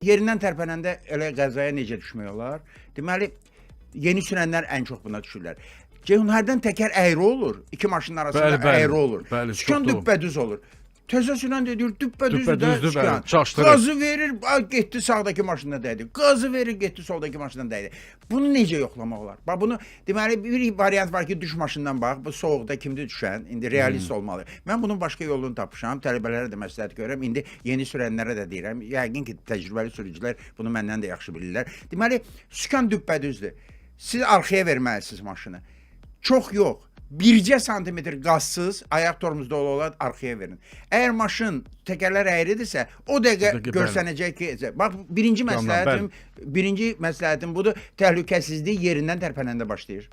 Yerindən tərpənəndə elə qəzaya necə düşmək olar? Deməli, yeni sürənlər ən çox buna düşürlər. Ceyhun hərdən təkər əyri olur, iki maşının arasında əyri olur. Bəli, Sükan çoxdur o. düppədüz olur. Təzə sürən də deyir, düppədüzdür də Düppədüzdür, bəli, sükan. çaşdırır. Qazı verir, getdi sağdakı maşına dəydi. Qazı verir, getdi soldakı maşına dəydi. Bunu necə yoxlamaq olar? Bax bunu deməli bir variant var ki, düş maşından bax, bu soyuqda kimdir düşən? İndi realist olmalı. Mən bunun başqa yolunu tapmışam. Tələbələrə də məsləhət görürəm. İndi yeni sürənlərə də deyirəm. Yəqin ki, təcrübəli sürücülər bunu məndən də yaxşı bilirlər. Deməli, sükan düppədüzdür. Siz arxaya verməlisiniz maşını. Çox yox. Bircə santimetr qazsız ayaq tormuzda ola arxaya verin. Əgər maşın təkərlər əyridirsə, o dəqiqə görsənəcək ki, bax birinci məsləhətim budur, təhlükəsizlik yerindən tərpənəndə başlayır.